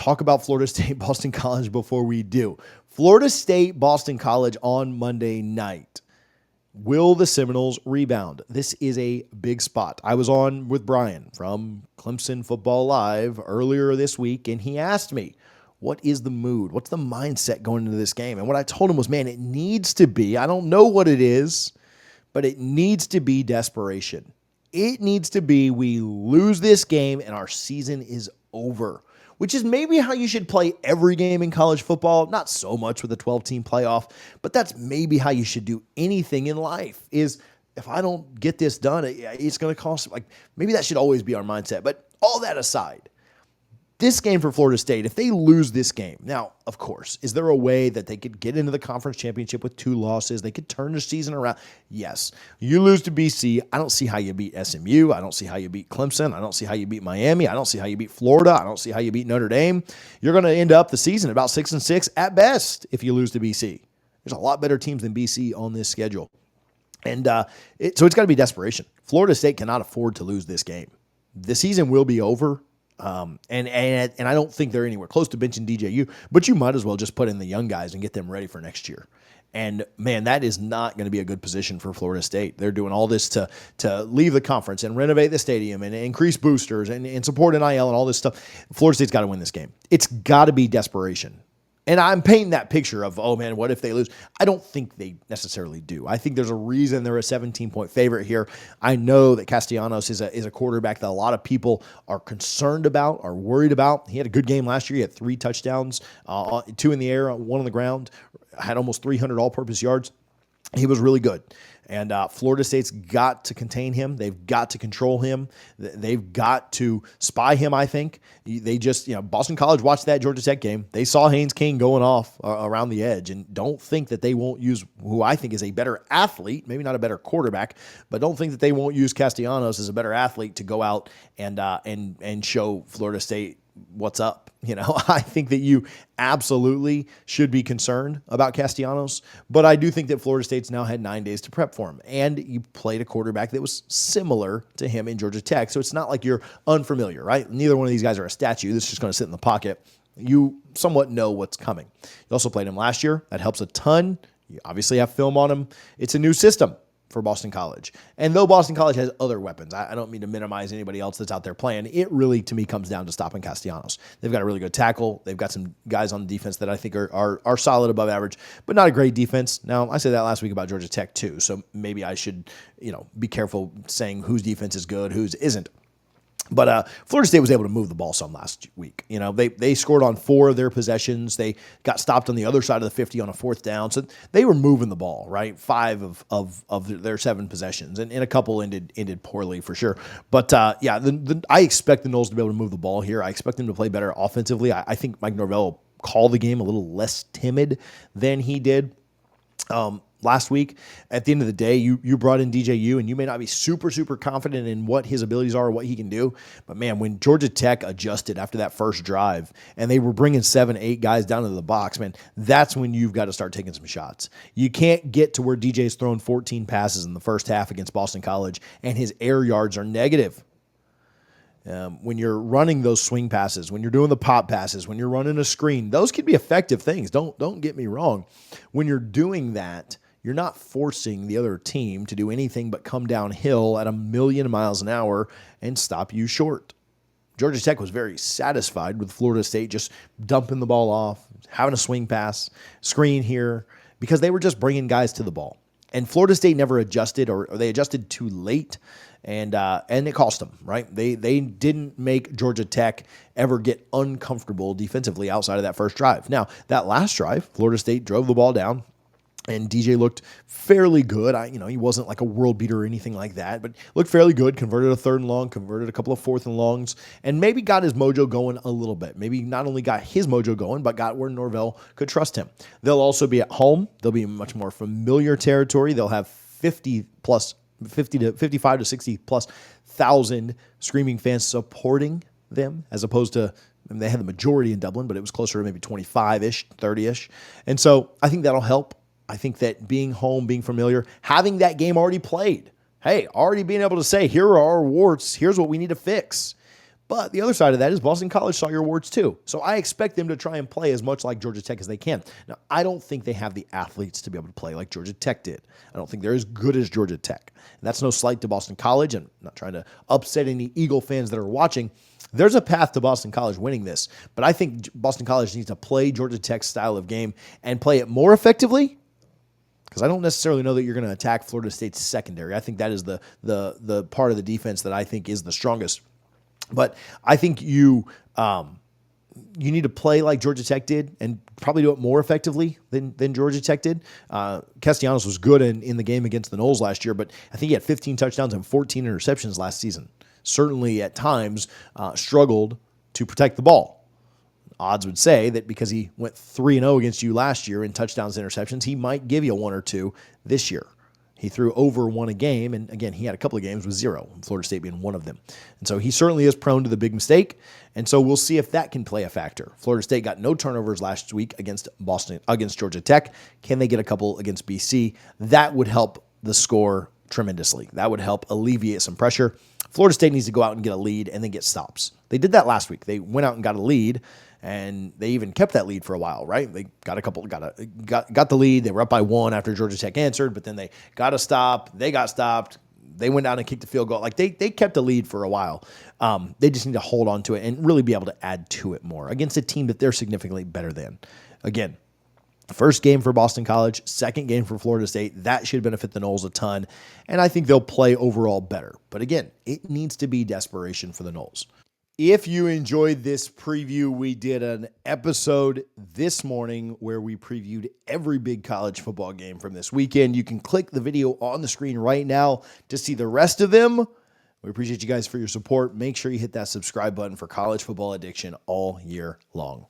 talk about Florida State, Boston College before we do. Florida State, Boston College on Monday night. Will the Seminoles rebound? This is a big spot. I was on with Brian from Clemson Football Live earlier this week, and he asked me, what is the mood? What's the mindset going into this game? And what I told him was, man, it needs to be, I don't know what it is, but it needs to be desperation. It needs to be we lose this game and our season is over, which is maybe how you should play every game in college football. Not so much with a 12-team playoff, but that's maybe how you should do anything in life is if I don't get this done, it's going to cost, like maybe that should always be our mindset. But all that aside, this game for Florida State, if they lose this game, now, of course, is there a way that they could get into the conference championship with 2 losses? They could turn the season around. Yes. You lose to BC. I don't see how you beat SMU. I don't see how you beat Clemson. I don't see how you beat Miami. I don't see how you beat Florida. I don't see how you beat Notre Dame. You're going to end up the season about 6-6 at best if you lose to BC. There's a lot better teams than BC on this schedule. And so it's got to be desperation. Florida State cannot afford to lose this game. The season will be over. And I don't think they're anywhere close to benching DJU, but you might as well just put in the young guys and get them ready for next year. And man, that is not going to be a good position for Florida State. They're doing all this to leave the conference and renovate the stadium and increase boosters and support NIL and all this stuff. Florida State's got to win this game. It's got to be desperation. And I'm painting that picture of, oh man, what if they lose? I don't think they necessarily do. I think there's a reason they're a 17-point favorite here. I know that Castellanos is a quarterback that a lot of people are concerned about, are worried about. He had a good game last year. He had 3 touchdowns, 2 in the air, 1 on the ground, had almost 300 all-purpose yards. He was really good. And Florida State's got to contain him. They've got to control him. They've got to spy him, I think. They just, Boston College watched that Georgia Tech game. They saw Haynes King going off around the edge and don't think that they won't use who I think is a better athlete, maybe not a better quarterback, but don't think that they won't use Castellanos as a better athlete to go out and show Florida State what's up. I think that you absolutely should be concerned about Castellanos, but I do think that Florida State's now had 9 days to prep for him, and you played a quarterback that was similar to him in Georgia Tech, so it's not like you're unfamiliar, right? Neither one of these guys are a statue that's just going to sit in the pocket. You somewhat know what's coming. You also played him last year. That helps a ton. You obviously have film on him. It's a new system for Boston College. And though Boston College has other weapons, I don't mean to minimize anybody else that's out there playing. It really, to me, comes down to stopping Castellanos. They've got a really good tackle. They've got some guys on the defense that I think are solid above average, but not a great defense. Now, I said that last week about Georgia Tech too, so maybe I should, be careful saying whose defense is good, whose isn't. But Florida State was able to move the ball some last week. They scored on 4 of their possessions. They got stopped on the other side of the 50 on a 4th down. So they were moving the ball, right? 5 of their 7 possessions, and a couple ended poorly for sure. But I expect the Noles to be able to move the ball here. I expect them to play better offensively. I think Mike Norvell will call the game a little less timid than he did last week. At the end of the day, you brought in DJU, and you may not be super, super confident in what his abilities are or what he can do. But, man, when Georgia Tech adjusted after that first drive and they were bringing 7, 8 guys down into the box, man, that's when you've got to start taking some shots. You can't get to where DJ's thrown 14 passes in the first half against Boston College, and his air yards are negative. When you're running those swing passes, when you're doing the pop passes, when you're running a screen, those could be effective things. Don't get me wrong. When you're doing that, you're not forcing the other team to do anything but come downhill at 1,000,000 miles an hour and stop you short. Georgia Tech was very satisfied with Florida State just dumping the ball off, having a swing pass, screen here, because they were just bringing guys to the ball. And Florida State never adjusted, or they adjusted too late, and it cost them, right? They didn't make Georgia Tech ever get uncomfortable defensively outside of that first drive. Now, that last drive, Florida State drove the ball down, and DJ looked fairly good. He wasn't like a world beater or anything like that, but looked fairly good. Converted a 3rd and long, converted a couple of 4th and longs, and maybe got his mojo going a little bit. Maybe not only got his mojo going, but got where Norvell could trust him. They'll also be at home. They'll be in much more familiar territory. They'll have 55 to 60 plus thousand screaming fans supporting them, as opposed to, they had the majority in Dublin, but it was closer to maybe 25-ish, 30-ish. And so I think that'll help. I think that being home, being familiar, having that game already played, already being able to say, here are our warts, here's what we need to fix. But the other side of that is Boston College saw your warts too. So I expect them to try and play as much like Georgia Tech as they can. Now, I don't think they have the athletes to be able to play like Georgia Tech did. I don't think they're as good as Georgia Tech. And that's no slight to Boston College, and I'm not trying to upset any Eagle fans that are watching. There's a path to Boston College winning this, but I think Boston College needs to play Georgia Tech's style of game and play it more effectively, because I don't necessarily know that you're going to attack Florida State's secondary. I think that is the part of the defense that I think is the strongest. But I think you need to play like Georgia Tech did and probably do it more effectively than Georgia Tech did. Castellanos was good in the game against the Noles last year, but I think he had 15 touchdowns and 14 interceptions last season. Certainly at times struggled to protect the ball. Odds would say that because he went 3-0 against you last year in touchdowns and interceptions, he might give you one or two this year. He threw over one a game, and again, he had a couple of games with 0, Florida State being one of them. And so he certainly is prone to the big mistake, and so we'll see if that can play a factor. Florida State got no turnovers last week against Georgia Tech. Can they get a couple against BC? That would help the score tremendously. That would help alleviate some pressure. Florida State needs to go out and get a lead and then get stops. They did that last week. They went out and got a lead, and they even kept that lead for a while, right? They got the lead. They were up by 1 after Georgia Tech answered, but then they got a stop. They got stopped. They went down and kicked the field goal. Like they kept the lead for a while. They just need to hold on to it and really be able to add to it more against a team that they're significantly better than. Again, first game for Boston College, second game for Florida State. That should benefit the Noles a ton, and I think they'll play overall better. But again, it needs to be desperation for the Noles. If you enjoyed this preview, we did an episode this morning where we previewed every big college football game from this weekend. You can click the video on the screen right now to see the rest of them. We appreciate you guys for your support. Make sure you hit that subscribe button for College Football Addiction all year long.